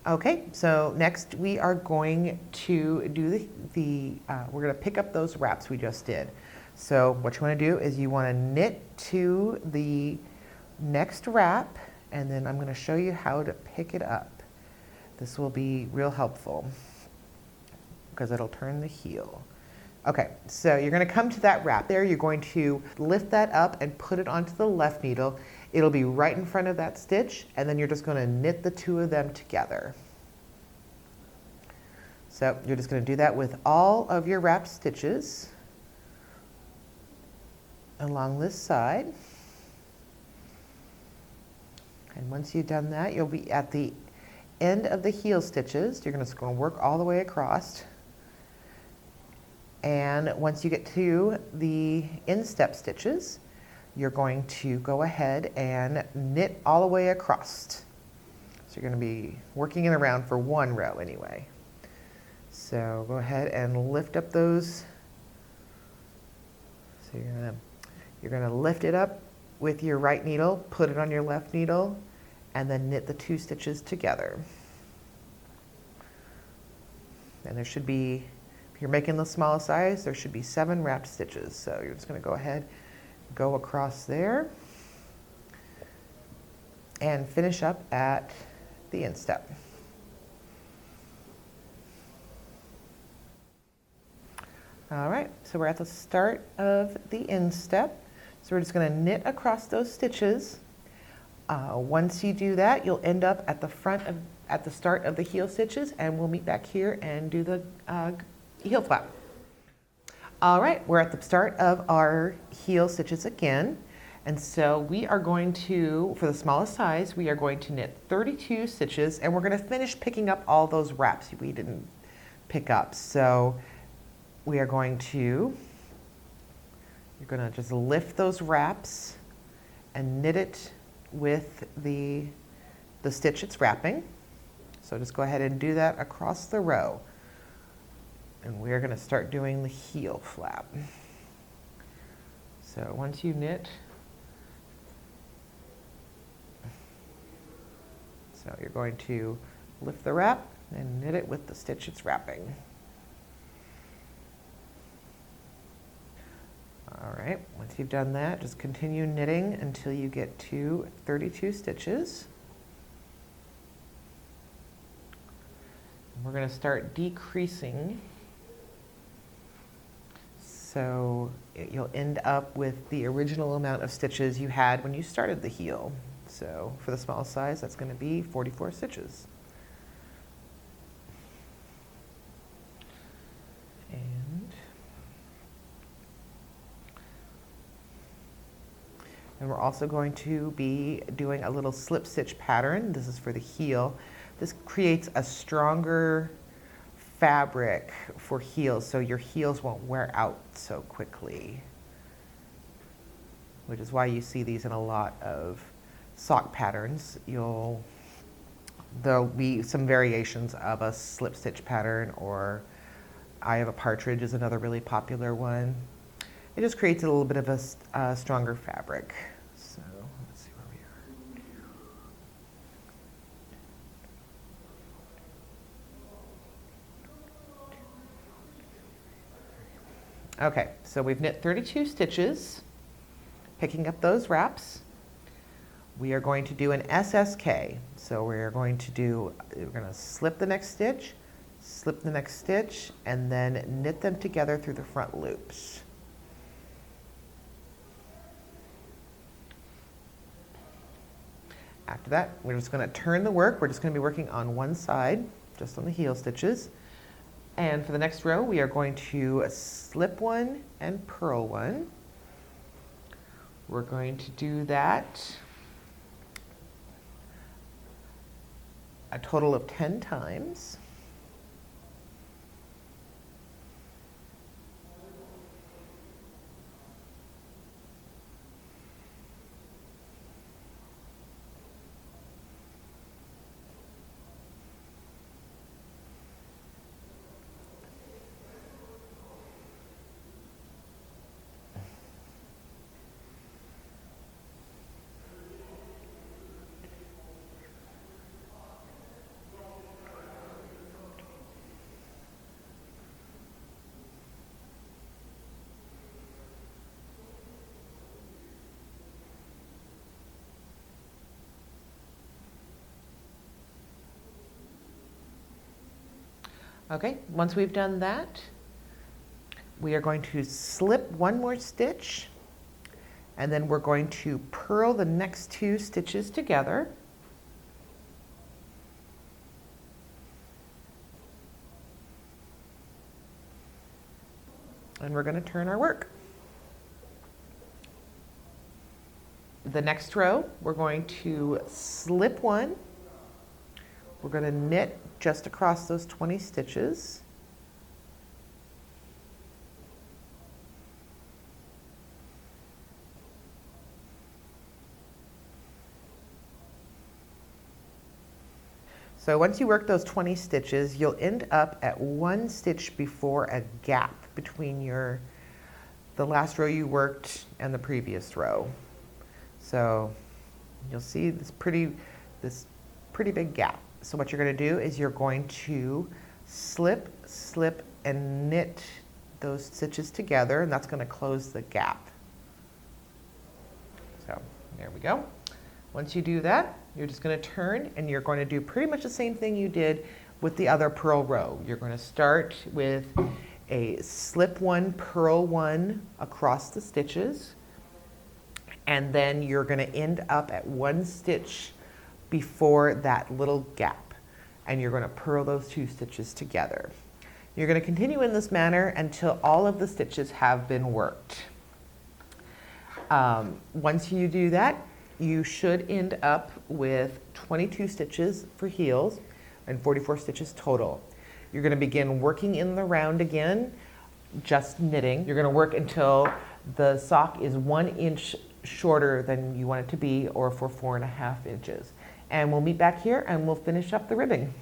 Okay, so next we are going to do we're going to pick up those wraps we just did. So what you want to do is you want to knit to the next wrap, and then I'm going to show you how to pick it up. This will be real helpful because it'll turn the heel. Okay, so you're going to come to that wrap there. You're going to lift that up and put it onto the left needle. It'll be right in front of that stitch, and then you're just going to knit the two of them together. So you're just going to do that with all of your wrap stitches along this side. And once you've done that, you'll be at the end of the heel stitches. You're just going to work all the way across. And once you get to the instep stitches, you're going to go ahead and knit all the way across. So you're going to be working it around for one row anyway. So go ahead and lift up those. So you're going to lift it up with your right needle, put it on your left needle, and then knit the two stitches together. And there should be, if you're making the smallest size, there should be 7 wrapped stitches. So you're just going to go ahead, go across there, and finish up at the instep. All right, so we're at the start of the instep. So we're just going to knit across those stitches. Once you do that, you'll end up at the start of the heel stitches, and we'll meet back here and do the heel flap. All right, we're at the start of our heel stitches again. And so we are going to, for the smallest size, we are going to knit 32 stitches, and we're going to finish picking up all those wraps we didn't pick up. So we are going to, you're going to just lift those wraps and knit it with the stitch it's wrapping. So just go ahead and do that across the row. And we're going to start doing the heel flap. So once you knit, so you're going to lift the wrap and knit it with the stitch it's wrapping. All right, once you've done that, just continue knitting until you get to 32 stitches. We're going to start decreasing. So you'll end up with the original amount of stitches you had when you started the heel. So for the small size, that's going to be 44 stitches. And we're also going to be doing a little slip stitch pattern. This is for the heel. This creates a stronger fabric for heels, so your heels won't wear out so quickly, which is why you see these in a lot of sock patterns. There'll be some variations of a slip stitch pattern, or Eye of a Partridge is another really popular one. It just creates a little bit of a stronger fabric. So let's see where we are. Okay, so we've knit 32 stitches, picking up those wraps. We are going to do an SSK. So we're going to slip the next stitch, slip the next stitch, and then knit them together through the front loops. After that, we're just going to turn the work. We're just going to be working on one side, just on the heel stitches. And for the next row, we are going to slip one and purl one. We're going to do that a total of 10 times. Okay, once we've done that, we are going to slip one more stitch, and then we're going to purl the next 2 stitches together. And we're going to turn our work. The next row, we're going to slip one. We're going to knit just across those 20 stitches. So once you work those 20 stitches, you'll end up at 1 stitch before a gap between the last row you worked and the previous row. So you'll see this pretty big gap. So what you're going to do is you're going to slip, slip, and knit those stitches together, and that's going to close the gap. So there we go. Once you do that, you're just going to turn, and you're going to do pretty much the same thing you did with the other purl row. You're going to start with a slip 1, purl 1 across the stitches, and then you're going to end up at 1 stitch before that little gap, and you're going to purl those 2 stitches together. You're going to continue in this manner until all of the stitches have been worked. Once you do that, you should end up with 22 stitches for heels and 44 stitches total. You're going to begin working in the round again, just knitting. You're going to work until the sock is 1 inch shorter than you want it to be, or for 4.5 inches. And we'll meet back here and we'll finish up the ribbing.